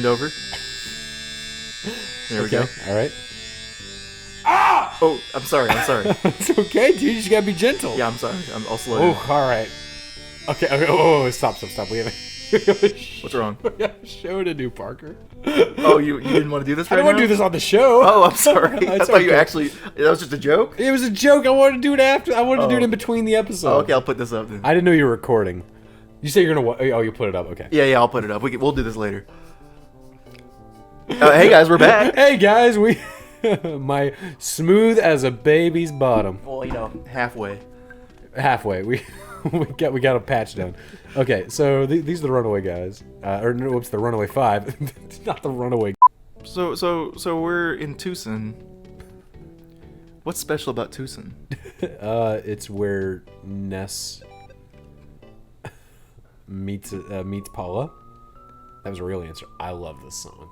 bend over. There we go. All right. Ah! Oh, I'm sorry. It's okay, dude. You just gotta be gentle. Yeah, I'm sorry. I'll slow down. Oh, all right. Okay. Oh, stop. We have What's wrong? We have a show to do, Parker. Oh, you didn't want to do this right now? I don't want to do this on the show. Oh, I'm sorry. I It's thought you okay. actually... That was just a joke? It was a joke. I wanted to do it after. I wanted to do it in between the episodes. Oh, okay, I'll put this up then. I didn't know you were recording. You say you're gonna. Oh, you put it up. Okay. Yeah, I'll put it up. We'll do this later. Hey guys, we're back. Hey guys, we my smooth as a baby's bottom. Well, halfway. Halfway. We got a patch down. Okay, so these are the Runaway guys. The Runaway 5. Not the Runaway. So we're in Tucson. What's special about Tucson? It's where Ness meets Paula. That was a real answer. I love this song.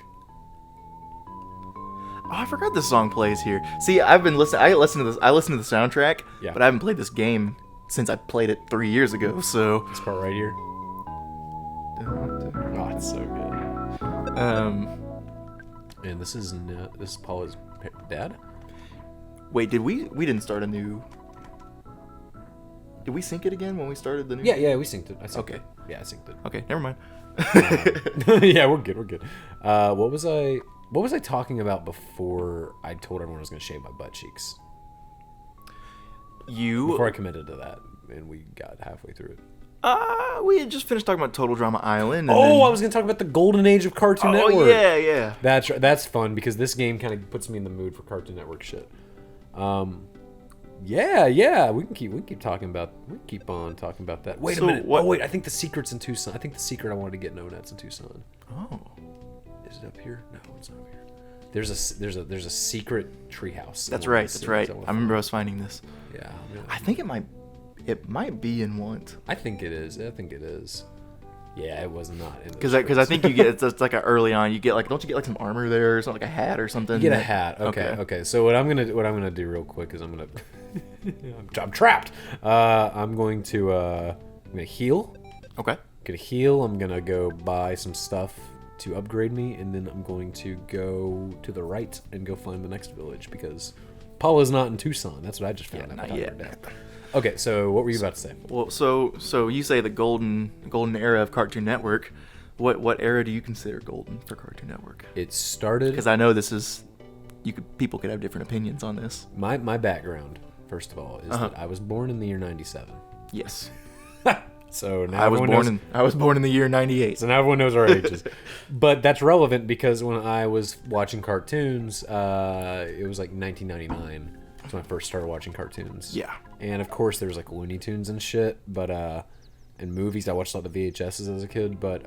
Oh, I forgot this song plays here. See, I've been listening. I listen to the soundtrack, Yeah. but I haven't played this game since I played it 3 years ago. So, This part right here. Oh, it's so good. And this is Paula's dad. Wait, we didn't start a new? Did we sync it again when we started the new? Yeah, we synced it. I synced Okay. it. Yeah, I synced it. Okay, never mind. Yeah, we're good. What was I talking about before I told everyone I was going to shave my butt cheeks? Before I committed to that, and we got halfway through it. We had just finished talking about Total Drama Island. And I was going to talk about the golden age of Cartoon Network. Oh, yeah. That's fun because this game kind of puts me in the mood for Cartoon Network shit. Yeah. We can keep talking about. We can keep on talking about that. Wait a minute. What? Oh wait, I think the secret's in Tucson. I think the secret I wanted to get known at's in Tucson. Oh. Is it up here? No, it's not up here. There's a secret treehouse. That's right. I remember us finding this. Yeah. I think it might be in Want. I think it is. Yeah, it was not in. Because I think you get it's like early on you get like, don't you get like some armor there or something, like a hat or something? You get a hat. Okay. So what I'm gonna do real quick is I'm I'm trapped. I'm going to heal. Okay. Gonna heal. I'm gonna go buy some stuff to upgrade me, and then I'm going to go to the right and go find the next village because Paula's not in Tucson. That's what I just found out. Not yet. Okay, so what were you about to say? Well, so you say the golden era of Cartoon Network. What era do you consider golden for Cartoon Network? It started because I know this is people could have different opinions on this. My background, first of all, is that I was born in the year 97. Yes. So now I was born in the year 98. So now everyone knows our ages. But that's relevant because when I was watching cartoons, it was like 1999. That's when I first started watching cartoons. Yeah. And of course there was like Looney Tunes and shit, but and movies. I watched a lot of VHSs as a kid, but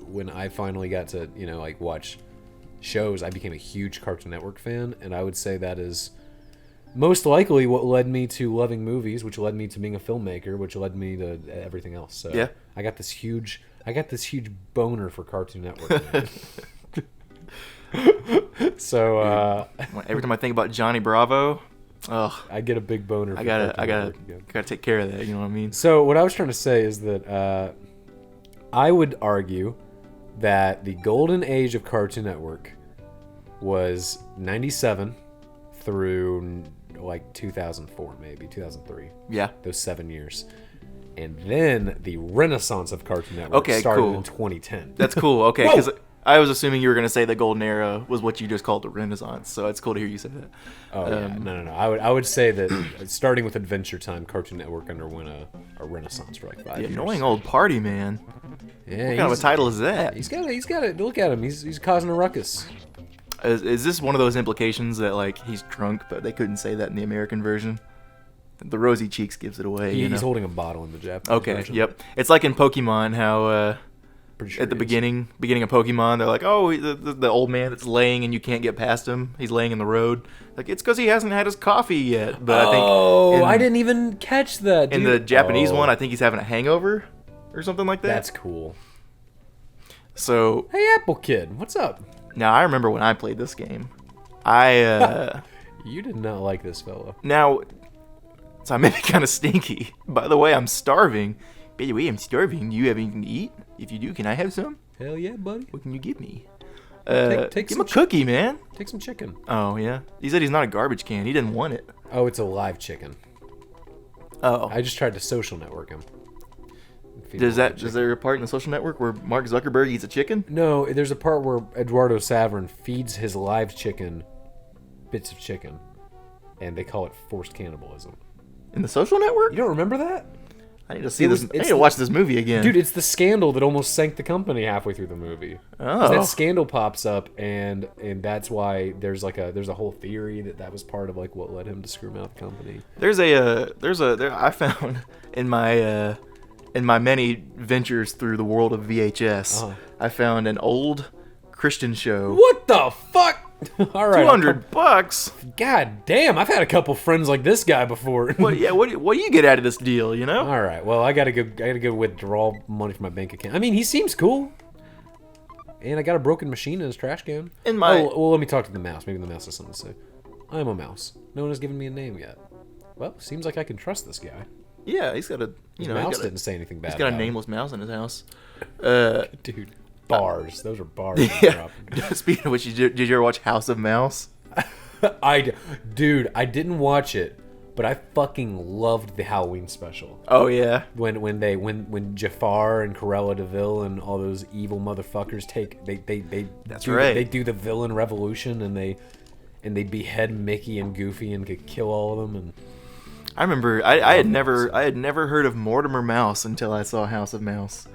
when I finally got to, like watch shows, I became a huge Cartoon Network fan, and I would say that is most likely what led me to loving movies, which led me to being a filmmaker, which led me to everything else. So yeah. I got this huge boner for Cartoon Network. Man. So every time I think about Johnny Bravo, I get a big boner. For I gotta take care of that. You know what I mean? So what I was trying to say is that I would argue that the golden age of Cartoon Network was 97 through like 2004, maybe 2003. Yeah, those 7 years. And then the renaissance of Cartoon Network started in 2010. That's cool. Okay, because I was assuming you were going to say the golden era was what you just called the renaissance. So it's cool to hear you say that. Oh, yeah. No. I would say that starting with Adventure Time, Cartoon Network underwent a renaissance for like 5 years. Annoying old party man. Yeah, what kind of a title is that? He's got it. Look at him. He's causing a ruckus. Is this one of those implications that like he's drunk, but they couldn't say that in the American version? The rosy cheeks gives it away. He's holding a bottle in the Japanese version. Yep. It's like in Pokemon how sure at the beginning of Pokemon they're like, oh, the old man that's laying and you can't get past him. He's laying in the road. Like it's because he hasn't had his coffee yet. But I didn't even catch that. In the Japanese one, I think he's having a hangover or something like that. That's cool. So hey, Apple Kid, what's up? Now I remember when I played this game. You did not like this fella. Now, so I may be kind of stinky. By the way, I'm starving. By the way, I'm starving. Do you have anything to eat? If you do, can I have some? Hell yeah, buddy. What can you give me? Take give some him a cookie, man. Take some chicken. Oh yeah. He said he's not a garbage can. He didn't want it. Oh, it's a live chicken. Oh. I just tried to social network him. Is there a part in the Social Network where Mark Zuckerberg eats a chicken? No, there's a part where Eduardo Saverin feeds his live chicken bits of chicken, and they call it forced cannibalism. In the Social Network? You don't remember that? I need to see this. I need to watch this movie again. Dude, it's the scandal that almost sank the company halfway through the movie. 'Cause that scandal pops up, and that's why there's a whole theory that was part of like what led him to screw out the company. I found in my many ventures through the world of VHS, I found an old Christian show. What the fuck? All right, $200. God damn, I've had a couple friends like this guy before. What do you get out of this deal? You know? All right, well, I gotta go withdraw money from my bank account. I mean, he seems cool, and I got a broken machine in his trash can. Well, let me talk to the mouse. Maybe the mouse has something to say. I'm a mouse. No one has given me a name yet. Well, seems like I can trust this guy. Yeah, he's got a mouse didn't say anything bad. He's got a nameless mouse in his house. Dude, bars. Those are bars. Yeah. Speaking of which, did you ever watch House of Mouse? Dude, I didn't watch it, but I fucking loved the Halloween special. Oh yeah. When Jafar and Cruella de Vil and all those evil motherfuckers they do the villain revolution and they behead Mickey and Goofy and could kill all of them. And I remember I had never heard of Mortimer Mouse until I saw House of Mouse.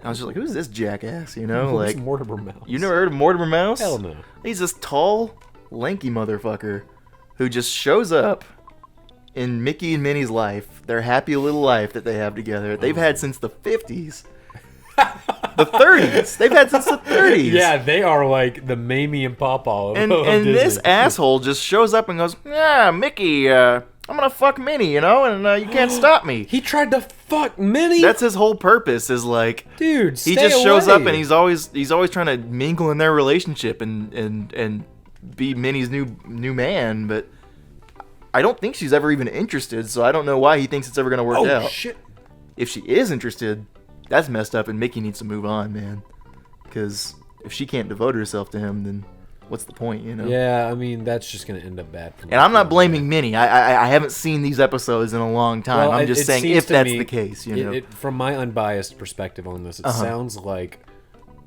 I was just like, who's this jackass? You know, who's like Mortimer Mouse? You never heard of Mortimer Mouse? Hell no. He's this tall, lanky motherfucker who just shows up in Mickey and Minnie's life, their happy little life that they have together. They've had since the 50s. The 30s. They've had since the 30s. Yeah, they are like the Mamie and Pawpaw of and Disney. This asshole just shows up and goes, yeah, Mickey, I'm gonna fuck Minnie, you know, and you can't stop me. He tried to fuck Minnie? That's his whole purpose, is like, dude, he just shows up and he's always trying to mingle in their relationship and be Minnie's new man, but I don't think she's ever even interested, so I don't know why he thinks it's ever gonna work out. Oh shit. If she is interested, that's messed up, and Mickey needs to move on, man. Because if she can't devote herself to him, then what's the point, you know? Yeah, I mean, that's just going to end up bad for me. And I'm not blaming Minnie. I haven't seen these episodes in a long time. Well, I'm just saying if that's the case, you know? From my unbiased perspective on this, it sounds like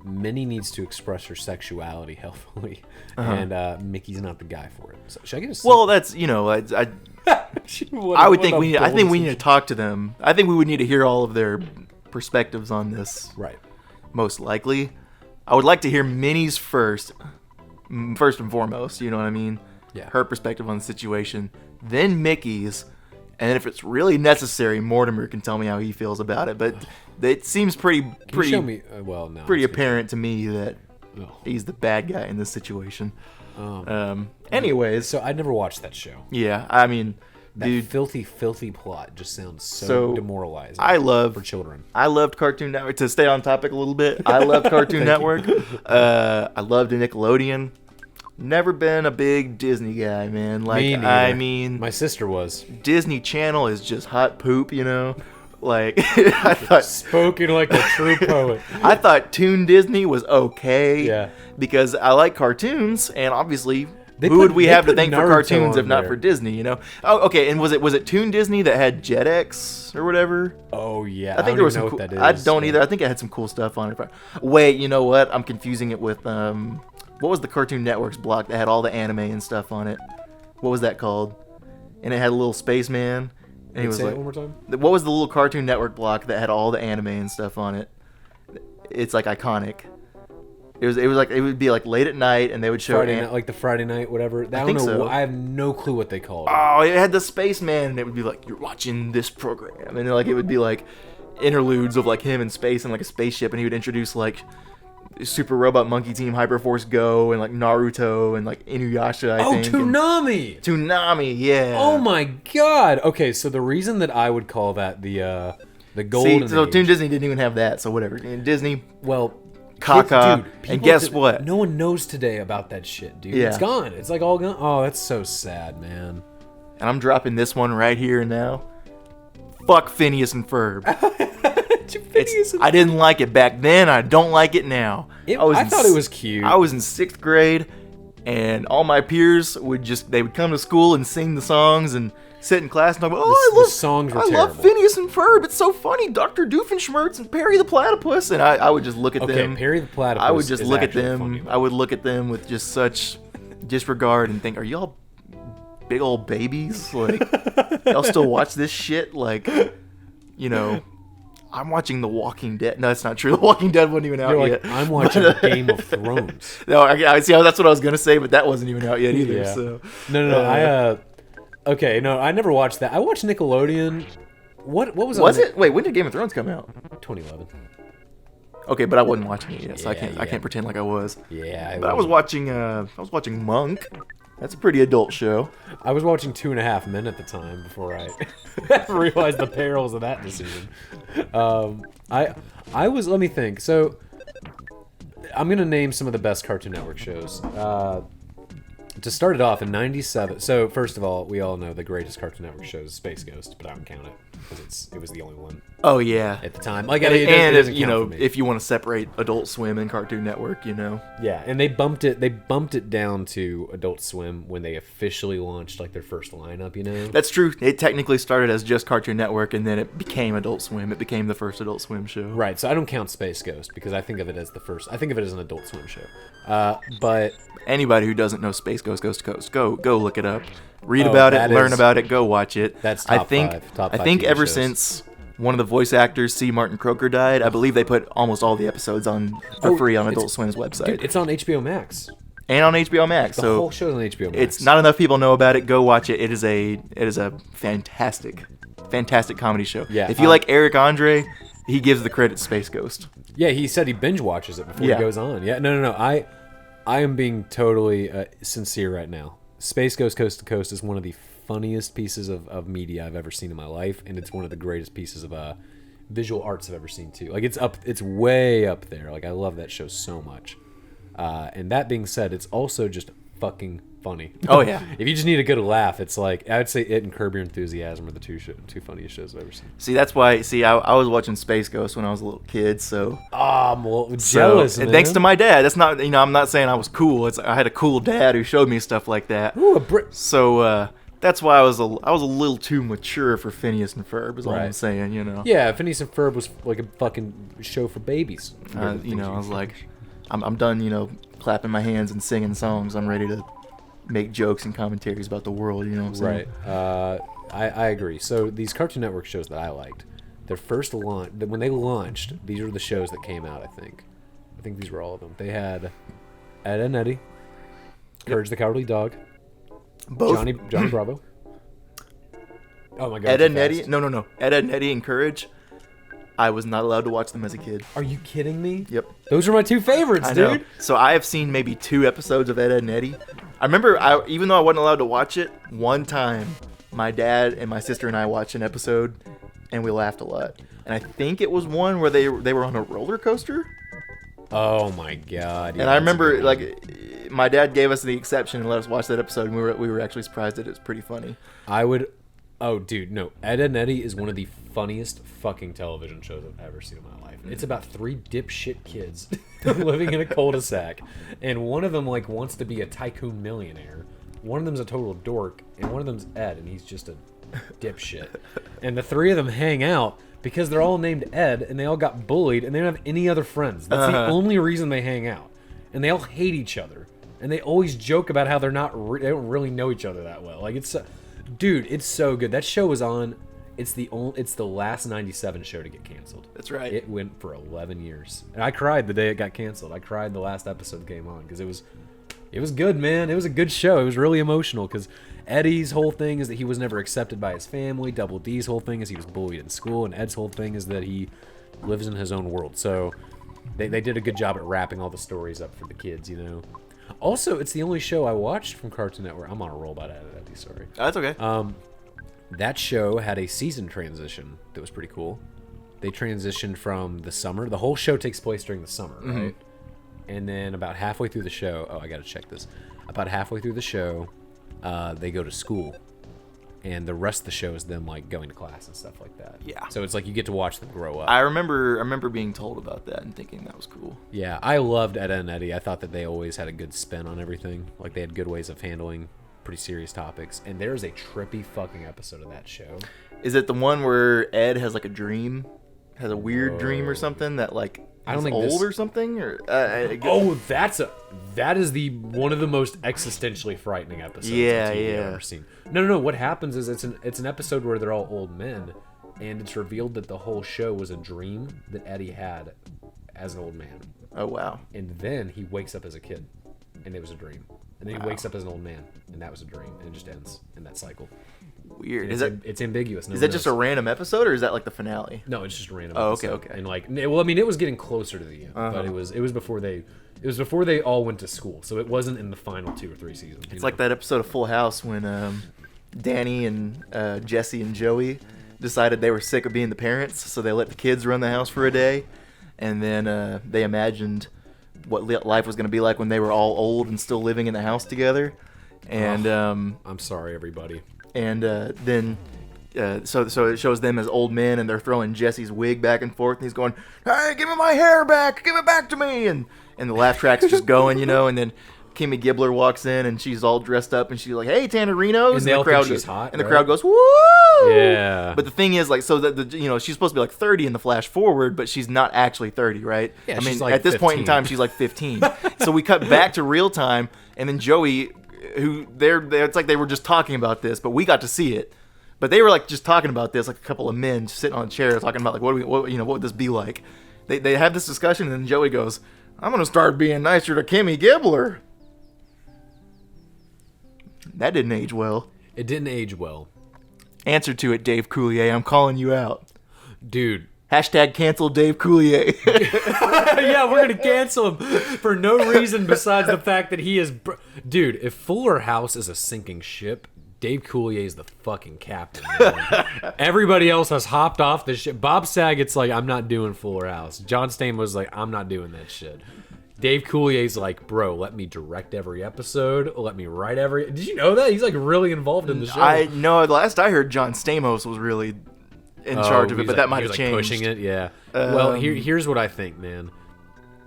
Minnie needs to express her sexuality healthily, and Mickey's not the guy for it. So, should I get a Well, that's, you know, I think we need to talk to them. I think we would need to hear all of their perspectives on this. Right. Most likely. I would like to hear Minnie's first and foremost, you know what I mean? Yeah. Her perspective on the situation. Then Mickey's. And if it's really necessary, Mortimer can tell me how he feels about it. But it seems pretty show me, pretty apparent to me that he's the bad guy in this situation. Anyways. So I never watched that show. Yeah, I mean, that filthy plot just sounds so demoralizing. For children. I loved Cartoon Network. To stay on topic a little bit, I loved Cartoon Network. I loved Nickelodeon. Never been a big Disney guy, man. Like, I mean, my sister was. Disney Channel is just hot poop, you know. Like, I thought, spoken like a true poet. I thought Toon Disney was okay. Yeah. Because I like cartoons, and obviously, who would we have to thank for cartoons if not for Disney, you know? Oh, okay, and was it Toon Disney that had Jetix or whatever? Oh yeah, I think there was some. Cool, I don't either. I think it had some cool stuff on it. Wait, you know what? I'm confusing it with what was the Cartoon Network's block that had all the anime and stuff on it? What was that called? And it had a little spaceman. And he was like, one more time. What was the little Cartoon Network block that had all the anime and stuff on it? It's like iconic. It would be like late at night, and they would show Friday night, like the Friday night, whatever. I think so. I have no clue what they called it. Oh, it had the spaceman, and it would be like, you're watching this program, and like it would be like interludes of like him in space and like a spaceship, and he would introduce like Super Robot Monkey Team, Hyperforce Go, and like Naruto and like Inuyasha. I think. Toonami! Toonami, yeah. Oh my god. Okay, so the reason that I would call that the golden age. So Toon Disney didn't even have that. So whatever. And Disney. Well. Caca. And guess what? No one knows today about that shit, dude. Yeah. It's gone. It's like all gone. Oh, that's so sad, man. And I'm dropping this one right here and now. fuck Phineas and Ferb. Phineas and I didn't like it back then. I don't like it now. I thought it was cute. I was in 6th grade, and all my peers they would come to school and sing the songs and sit in class and talk about, The songs were I terrible. love Phineas and Ferb. It's so funny. Dr. Doofenshmirtz and Perry the Platypus. And I would just look at them. Perry the Platypus. I would just is look at actually them. funny, I would look at them with just such disregard and think, are y'all big old babies? Like, y'all still watch this shit? Like, you know, I'm watching The Walking Dead. No, that's not true. The Walking Dead wasn't even out You're yet. like, I'm watching Game of Thrones. No, I see. That's what I was gonna say, but that wasn't even out yet either. Yeah. So No. Okay, no, I never watched that. I watched Nickelodeon. What was was it? Wait, when did Game of Thrones come out? 2011. Okay, but I wasn't watching it yet, so I Yeah. can't pretend like I was. Yeah, But I was watching Monk. That's a pretty adult show. I was watching 2.5 Men at the time before I realized the perils of that decision. Let me think. So, I'm gonna name some of the best Cartoon Network shows. To start it off in '97. So first of all, we all know the greatest Cartoon Network show is Space Ghost, but I don't count it because it was the only one Oh yeah. at the time. Like, And it doesn't you count know, for me. if you want to separate Adult Swim and Cartoon Network, you know. Yeah, and they bumped it down to Adult Swim when they officially launched like their first lineup. You know. That's true. It technically started as just Cartoon Network, and then it became Adult Swim. It became the first Adult Swim show. Right, so I don't count Space Ghost because I think of it as I think of it as an Adult Swim show. But Anybody who doesn't know Space Ghost Coast to Coast, go look it up, read Oh, about it, that learn is- about it, go watch it. That's I top think five- top I five think TV ever shows. since one of the voice actors, C. Martin Croker, died, I believe they put almost all the episodes on for free on Adult Swim's website dude, it's on HBO Max. and on HBO Max. The so whole show's on HBO Max. it's not enough people know about it. Go watch it. It is a fantastic comedy show. Yeah, If you like Eric Andre, he gives the credit to Space Ghost. Yeah, he said he binge watches it before Yeah. he goes on. Yeah, no. I am being totally sincere right now. Space Ghost Coast to Coast is one of the funniest pieces of media I've ever seen in my life, and it's one of the greatest pieces of visual arts I've ever seen too. Like it's way up there. Like I love that show so much. And that being said, it's also just fucking funny. Oh yeah. If you just need a good laugh, it's like I would say it and Curb Your Enthusiasm are the two funniest shows I've ever seen. See, that's why. See, I was watching Space Ghost when I was a little kid, so. I'm jealous. So, and man. thanks to my dad. That's not, I'm not saying I was cool. I had a cool dad who showed me stuff like that. Ooh, So that's why I was a little too mature for Phineas and Ferb. Is all I'm Right. saying. You know. Yeah, Phineas and Ferb was like a fucking show for babies. I was like, I'm done. Clapping my hands and singing songs. I'm ready to make jokes and commentaries about the world. You know what I'm saying? Right. I agree. So these Cartoon Network shows that I liked, their first launch, when they launched, these were the shows that came out. I think these were all of them. They had Ed and Eddie, Courage the Cowardly Dog, Both Johnny Bravo. Oh my god. Ed too and Eddie. fast. No. Ed and Eddie and Courage. I was not allowed to watch them as a kid. Are you kidding me? Yep. Those are my two favorites, I know. dude. So I have seen maybe 2 episodes of Ed, Ed and Eddie. I remember, even though I wasn't allowed to watch it, one time my dad and my sister and I watched an episode, and we laughed a lot. And I think it was one where they were on a roller coaster. Oh my god. yeah, And I that's a remember, good one. like, my dad gave us the exception and let us watch that episode, and we were actually surprised that it was pretty funny. I would. Oh, dude, no. Ed and Eddie is one of the funniest fucking television shows I've ever seen in my life. It's about 3 dipshit kids living in a cul-de-sac, and one of them like wants to be a tycoon millionaire. One of them's a total dork, and one of them's Ed, and he's just a dipshit. And the 3 of them hang out because they're all named Ed, and they all got bullied, and they don't have any other friends. That's the only reason they hang out, and they all hate each other, and they always joke about how they don't really know each other that well. Like dude, it's so good. That show was on. It's the last '97 show to get canceled. That's right. It went for 11 years, and I cried the day it got canceled. I cried the last episode came on because it was good, man. It was a good show. It was really emotional because Eddie's whole thing is that he was never accepted by his family. Double D's whole thing is he was bullied in school, and Ed's whole thing is that he lives in his own world. So they did a good job at wrapping all the stories up for the kids, you know. Also, it's the only show I watched from Cartoon Network. I'm on a roll about Ed and Eddie, sorry. Oh, that's okay. That show had a season transition that was pretty cool. They transitioned from the summer. The whole show takes place during the summer, right? And then about halfway through the show, I gotta check this. About halfway through the show, they go to school. and the rest of the show is them like going to class and stuff like that. Yeah. So it's like you get to watch them grow up. I remember being told about that and thinking that was cool. Yeah, I loved Ed, Edd and Eddie. I thought that they always had a good spin on everything. Like they had good ways of handling pretty serious topics. And there's a trippy fucking episode of that show. Is it the one where Ed has like a dream, has a weird dream or something that like I don't he's think old or something? Or that is the one of the most existentially frightening episodes Yeah, of TV yeah. I've ever seen. No. What happens is it's an episode where they're all old men, and it's revealed that the whole show was a dream that Eddie had as an old man. Oh wow. And then he wakes up as a kid, and it was a dream. And then he wakes up as an old man, and that was a dream, and it just ends in that cycle. Weird. And it's ambiguous. Is that just a random episode, or is that like the finale? No, it's just a random. Oh, episode. okay. And like, well, I mean, it was getting closer to the end, but it was before they all went to school, so it wasn't in the final 2 or 3 seasons. It's like that episode of Full House when Danny and Jesse and Joey decided they were sick of being the parents, so they let the kids run the house for a day, and then they imagined what life was going to be like when they were all old and still living in the house together. And I'm sorry, everybody. And then so it shows them as old men, and they're throwing Jesse's wig back and forth, and he's going, "Hey, give me my hair back! Give it back to me!" And the laugh track's just going, and then Kimmy Gibbler walks in, and she's all dressed up, and she's like, "Hey, Tannerinos!" And they all think she's goes, hot, and the right? crowd goes, "Woo!" Yeah. But the thing is, like, so that she's supposed to be like 30 in the flash forward, but she's not actually 30, right? Yeah, I mean, she's like at this point in 15. time, she's like 15. So we cut back to real time, and then Joey, who it's like they were just talking about this, but we got to see it. But they were like just talking about this, like a couple of men sitting on a chair talking about like what would this be like? They have this discussion, and then Joey goes, "I'm gonna start being nicer to Kimmy Gibbler." That didn't age well. It didn't age well, Answer to it, Dave Coulier. I'm calling you out. dude. Hashtag cancel Dave Coulier. Yeah, we're gonna cancel him for no reason besides the fact that he is. Dude, if Fuller House is a sinking ship, Dave Coulier is the fucking captain. Man. Everybody else has hopped off the ship. Bob Saget's like, "I'm not doing Fuller House." John Stamos was like, "I'm not doing that shit." Dave Coulier's like, "Bro, let me direct every episode. Let me write every." Did you know that he's like really involved in the show? I know. Last I heard, John Stamos was really in charge of it, but that might have changed. Pushing it, yeah. Well, here's what I think, man.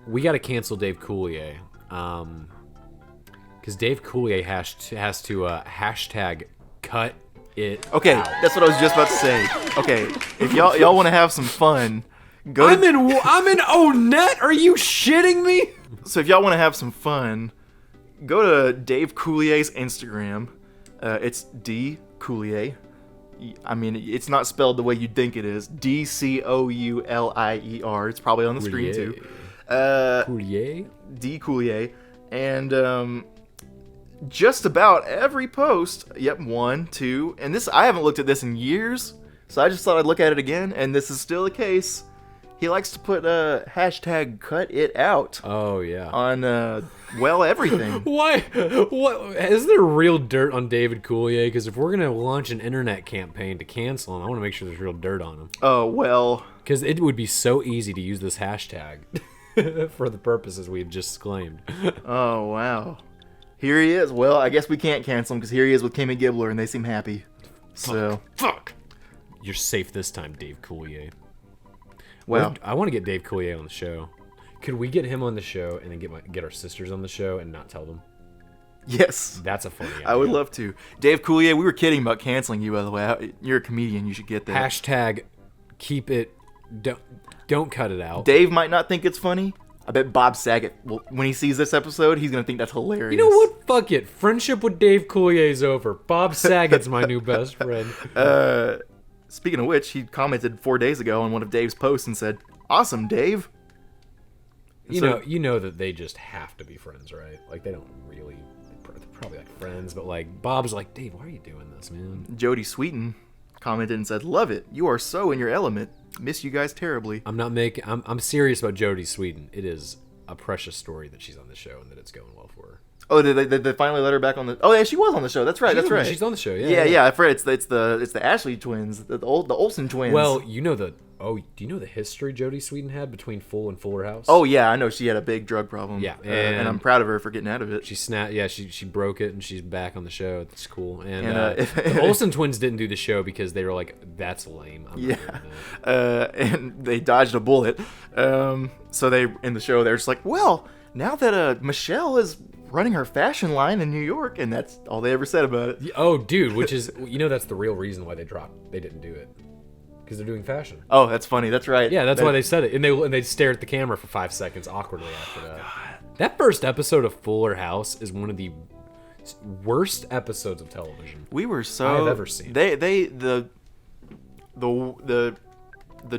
We got to cancel Dave Coulier, because Dave Coulier has to hashtag cut it. Okay, out. that's what I was just about to say. Okay, if y'all want to have some fun, go. I'm in Onet. Are you shitting me? So if y'all want to have some fun, go to Dave Coulier's Instagram. It's D Coulier. I mean, it's not spelled the way you'd think it is. DCOULIER. It's probably on the screen too. Coulier? D Coulier. And just about every post, yep, 1, 2, and this, I haven't looked at this in years, so I just thought I'd look at it again, and this is still the case. He likes to put hashtag cut it out Oh yeah. on everything. Why? What is there real dirt on David Coulier? Because if we're gonna launch an internet campaign to cancel him, I want to make sure there's real dirt on him. Oh well. Because it would be so easy to use this hashtag for the purposes we had just claimed. Oh wow. Here he is. Well, I guess we can't cancel him because here he is with Kimmy Gibbler, and they seem happy. So Fuck. You're safe this time, Dave Coulier. well, I want to get Dave Coulier on the show. Could we get him on the show and then get our sisters on the show and not tell them? yes. That's a funny idea. I would love to. Dave Coulier, we were kidding about canceling you, by the way. You're a comedian. You should get that. Hashtag keep it. Don't cut it out. Dave might not think it's funny. I bet Bob Saget, when he sees this episode, he's going to think that's hilarious. You know what? Fuck it. Friendship with Dave Coulier is over. Bob Saget's my new best friend. Speaking of which, he commented 4 days ago on one of Dave's posts and said, "Awesome, Dave." You know that they just have to be friends, right? Like they don't really. They're probably like friends, but like Bob's like, "Dave, why are you doing this, man?" Jodie Sweetin commented and said, "Love it. You are so in your element. Miss you guys terribly." I'm serious about Jodie Sweetin. It is a precious story that she's on the show and that it's going well for her. Oh, did they finally let her back on the? Oh yeah, she was on the show. That's right. That's right. She's on the show. Yeah. I forgot. It's the Ashley twins, the Olsen twins. Well, you know the Oh, do you know the history Jodie Sweetin had between Full and Fuller House? Oh yeah, I know she had a big drug problem. Yeah, and I'm proud of her for getting out of it. She snapped. Yeah, she broke it and she's back on the show. That's cool. And, And, the Olsen twins didn't do the show because they were like, "That's lame." I'm not doing that." And they dodged a bullet. So they in the show they're just like, well, now that Michelle is running her fashion line in New York, and that's all they ever said about it. Oh, dude, which is that's the real reason why they didn't do it. Because they're doing fashion. Oh, that's funny. That's right. Yeah, that's why they said it. And they stare at the camera for 5 seconds awkwardly after that. God. That first episode of Fuller House is one of the worst episodes of television we were so I've ever seen. The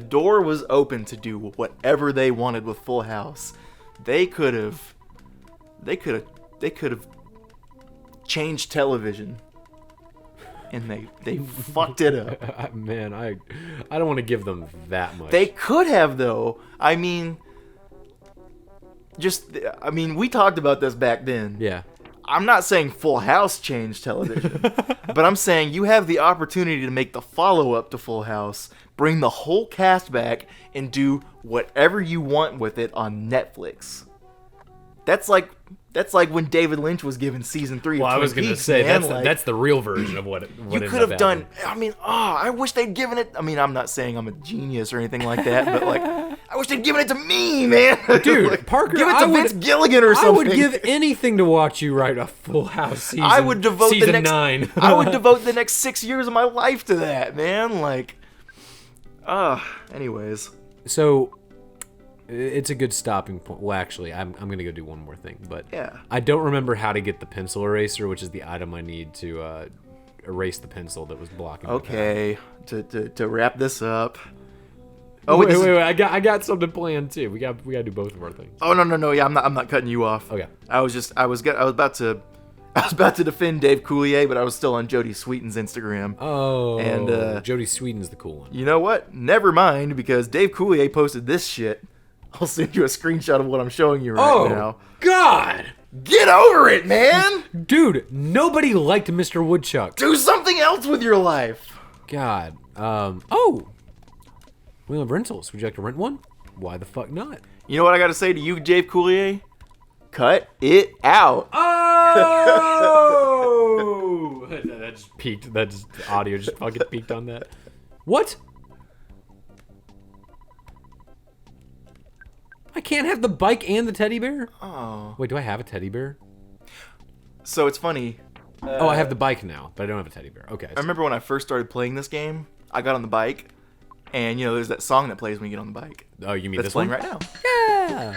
door was open to do whatever they wanted with Full House. They could have changed television. And they fucked it up. Man, I don't want to give them that much. They could have, though. I mean, we talked about this back then. Yeah. I'm not saying Full House changed television, but I'm saying you have the opportunity to make the follow-up to Full House, bring the whole cast back, and do whatever you want with it on Netflix. That's like when David Lynch was given season 3 Well, of I Twin was going to Peaks, say, man. that's the real version of what you could have done. I mean, I wish they'd given it. I mean, I'm not saying I'm a genius or anything like that, but like, I wish they'd given it to me, man. Dude, like, Parker, give it to Vince Gilligan or something. I would give anything to watch you write a Full House season. I would devote season 9. I would devote the next 6 years of my life to that, man. Like, anyways. So, it's a good stopping point. Well, actually, I'm going to go do one more thing, but Yeah. I don't remember how to get the pencil eraser, which is the item I need to erase the pencil that was blocking. Okay, to wrap this up. Oh wait, I got something planned too. We got to do both of our things. Oh no, yeah, I'm not cutting you off. Okay. I was about to defend Dave Coulier, but I was still on Jodie Sweetin's Instagram. Oh, and Jodie Sweetin's the cool one. You know what? Never mind, because Dave Coulier posted this shit. I'll send you a screenshot of what I'm showing you right now. God! Get over it, man! Dude, nobody liked Mr. Woodchuck. Do something else with your life. God. We have rentals. Would you like to rent one? Why the fuck not? You know what I gotta say to you, Dave Coulier? Cut it out. Oh! That just peaked. That just audio just fucking peaked on that. What? I can't have the bike and the teddy bear? Oh. Wait, do I have a teddy bear? So it's funny. I have the bike now, but I don't have a teddy bear. Okay. I remember when I first started playing this game, I got on the bike, and there's that song that plays when you get on the bike. Oh, you mean That's this playing one? right now. Yeah.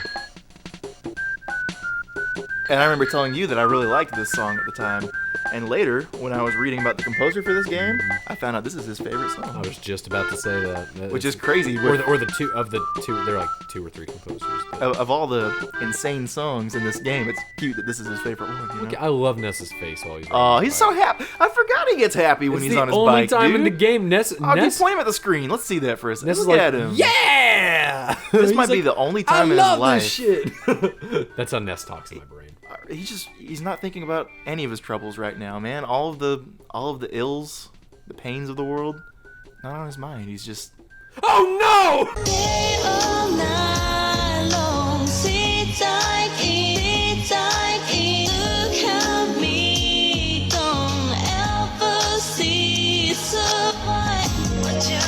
And I remember telling you that I really liked this song at the time. And later, when I was reading about the composer for this game, I found out this is his favorite I song. was just about to say that. Which is crazy. Or the two of the two. They're like 2 or 3 composers. Of all the insane songs in this game, it's cute that this is his favorite one. I love Ness's face while he's. Oh, he's so happy. I forgot he gets happy when he's on his bike, the only time dude. in the game Ness. Dude, point him at the screen. Let's see that for a second. Ness is Look like, at him. yeah. This might be the only time in his life. This shit. That's how Ness talks in my brain. He's not thinking about any of his troubles right now, man. All of the ills, the pains of the world, not on his mind. He's just, oh no! All night long, sit tight, look at me, don't ever cease to fight. What you